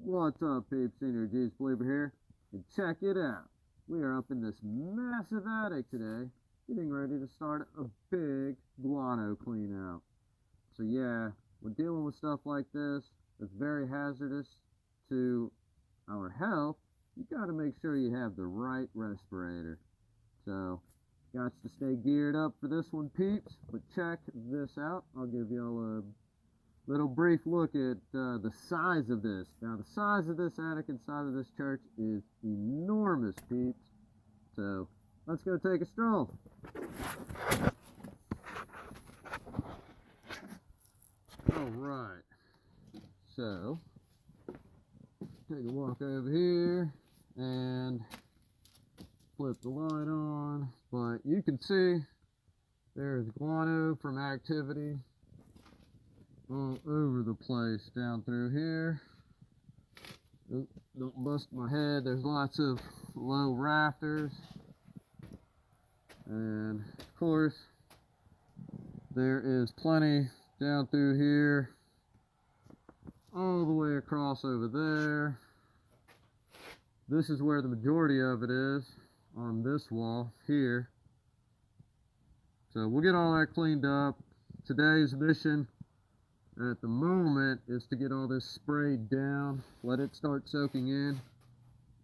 What's up, peeps? Senior Jesus Believer here, and check it out. We are up in this massive attic today, getting ready to start a big guano clean out. So yeah, when dealing with stuff like this, it's very hazardous to our health. You gotta make sure you have the right respirator. So, got to stay geared up for this one, peeps. But check this out. I'll give y'all a little brief look at the size of this. Now, the size of this attic inside of this church is enormous, peeps. So, let's go take a stroll. Alright. So, take a walk over here and flip the light on. But you can see there's guano from activity all over the place down through here. Oop, don't bust my head. There's lots of low rafters. And of course, there is plenty down through here, all the way across over there. This is where the majority of it is, on this wall here. So we'll get all that cleaned up. Today's mission at the moment is to get all this sprayed down, let it start soaking in,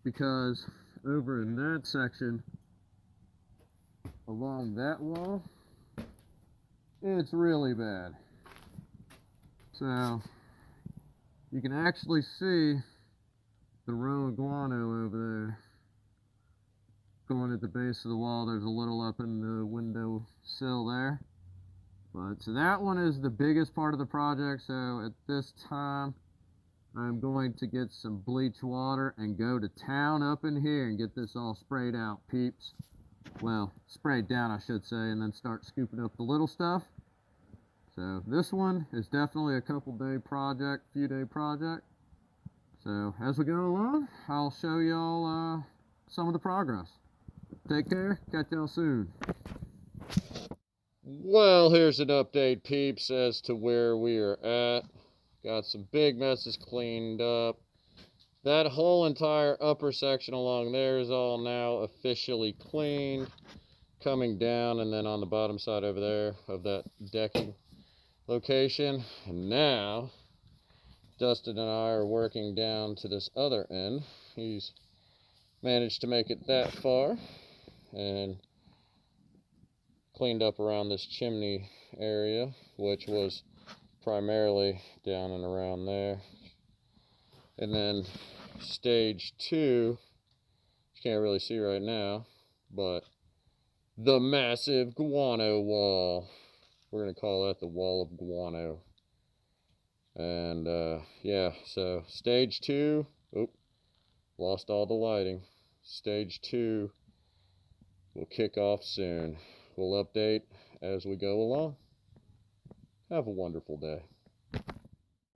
because over in that section along that wall, it's really bad. So you can actually see the row of guano over there going at the base of the wall. There's a little up in the window sill there. But so that one is the biggest part of the project. So at this time, I'm going to get some bleach water and go to town up in here and get this all sprayed out, peeps. Well, sprayed down, I should say, and then start scooping up the little stuff. So this one is definitely a few day project. So as we go along, I'll show y'all some of the progress. Take care, catch y'all soon. Well, here's an update, peeps, as to where we are at. Got some big messes cleaned up. That whole entire upper section along there is all now officially cleaned. Coming down, and then on the bottom side over there of that decking location. And now, Dustin and I are working down to this other end. He's managed to make it that far and cleaned up around this chimney area, which was primarily down and around there. And then stage 2, you can't really see right now, but the massive guano wall. We're going to call that the wall of guano. And yeah, so stage 2, lost all the lighting. Stage 2 will kick off soon. We'll update as we go along. Have a wonderful day.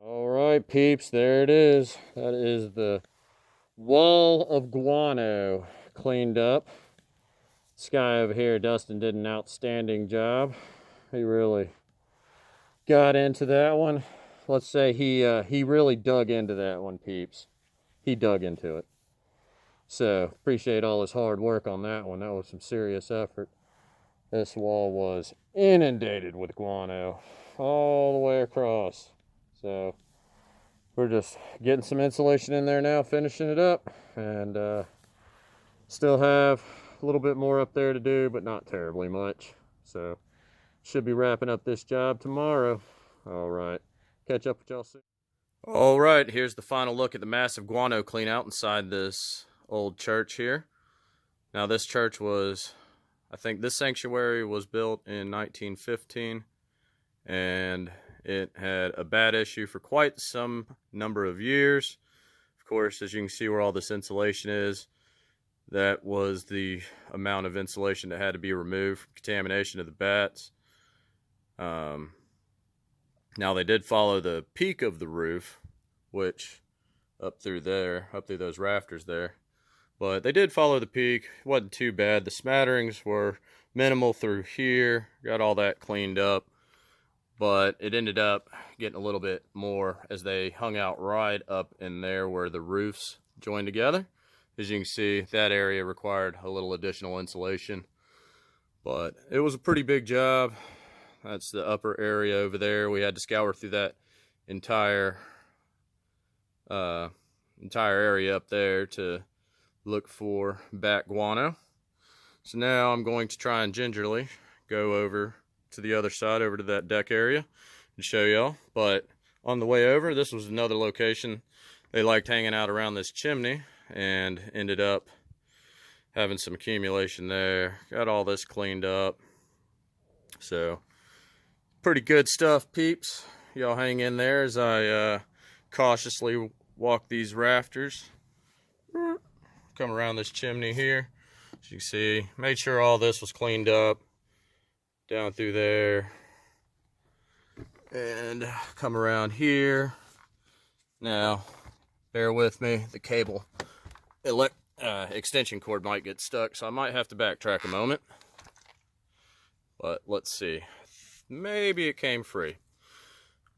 Alright, peeps, there it is. That is the wall of guano cleaned up. This guy over here, Dustin, did an outstanding job. He really got into that one. Let's say he really dug into that one, peeps. He dug into it. So, appreciate all his hard work on that one. That was some serious effort. This wall was inundated with guano all the way across. So, we're just getting some insulation in there now, finishing it up. And still have a little bit more up there to do, but not terribly much. So, should be wrapping up this job tomorrow. All right. Catch up with y'all soon. All right, here's the final look at the massive guano clean out inside this old church here. Now, this church was, I think this sanctuary was built in 1915, and it had a bad issue for quite some number of years. Of course, as you can see where all this insulation is, that was the amount of insulation that had to be removed from contamination of the bats. Now they did follow the peak of the roof, which up through those rafters there. But they did follow the peak. It wasn't too bad. The smatterings were minimal through here. Got all that cleaned up. but it ended up getting a little bit more as they hung out right up in there where the roofs joined together. As you can see, that area required a little additional insulation, but it was a pretty big job. That's the upper area over there. We had to scour through that entire area up there to look for bat guano. So now I'm going to try and gingerly go over to the other side, over to that deck area, and show y'all. But on the way over, this was another location. They liked hanging out around this chimney and ended up having some accumulation there. Got all this cleaned up. So pretty good stuff, peeps. Y'all hang in there as I cautiously walk these rafters. Come around this chimney here. As you can see, made sure all this was cleaned up down through there. And come around here. Now, bear with me, the cable extension cord might get stuck, so I might have to backtrack a moment. But let's see. Maybe it came free.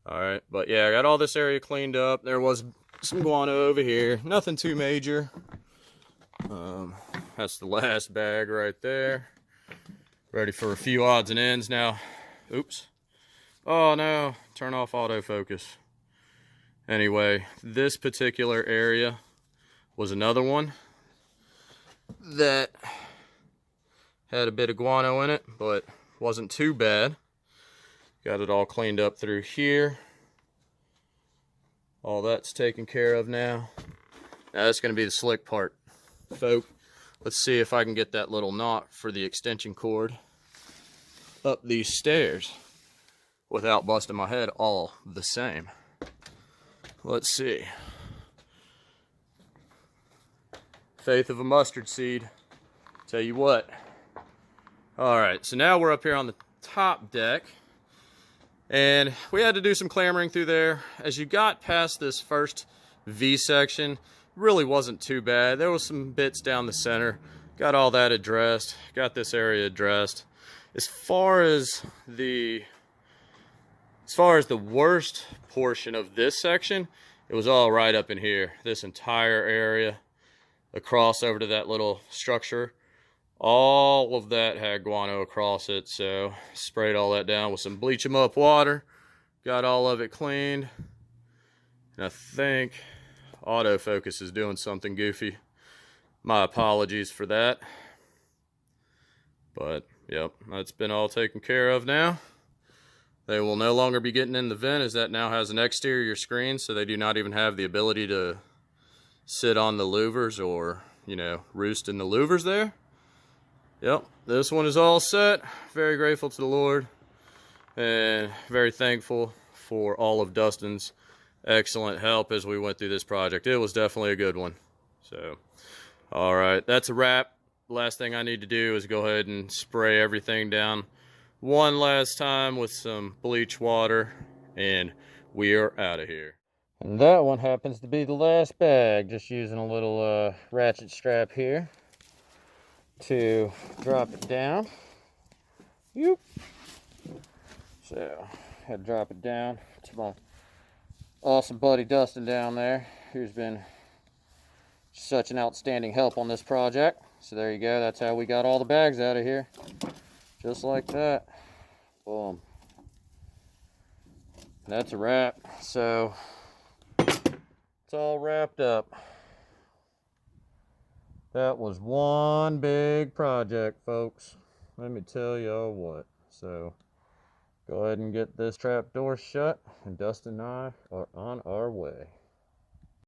Alright, but yeah, I got all this area cleaned up. There was some guano over here. Nothing too major. That's the last bag right there. Ready for a few odds and ends now. Oops. Oh no, turn off autofocus. Anyway, this particular area was another one that had a bit of guano in it, but wasn't too bad. Got it all cleaned up through here. All that's taken care of now. Now that's going to be the slick part, folks. Let's see if I can get that little knot for the extension cord up these stairs without busting my head all the same. Let's see. Faith of a mustard seed. Tell you what. Alright, so now we're up here on the top deck. And we had to do some clambering through there. As you got past this first V section, really wasn't too bad. There was some bits down the center. Got all that addressed. Got this area addressed. As far as the worst portion of this section, it was all right up in here. This entire area, across over to that little structure, all of that had guano across it. So sprayed all that down with some bleach 'em up water. Got all of it cleaned. And I think autofocus is doing something goofy. My apologies for that. But yep, that's been all taken care of now. They will no longer be getting in the vent, as that now has an exterior screen, so they do not even have the ability to sit on the louvers or, you know, roost in the louvers there. Yep, this one is all set. Very grateful to the Lord and very thankful for all of Dustin's excellent help as we went through this project. It was definitely a good one. So, all right, that's a wrap. Last thing I need to do is go ahead and spray everything down one last time with some bleach water, and we are out of here. And that one happens to be the last bag. Just using a little ratchet strap here to drop it down. Yoop. So, had to drop it down to my awesome buddy Dustin down there, who's been such an outstanding help on this project. So there you go, that's how we got all the bags out of here. Just like that. Boom. That's a wrap. So, it's all wrapped up. That was one big project, folks. Let me tell y'all what. So, go ahead and get this trap door shut, and Dustin and I are on our way.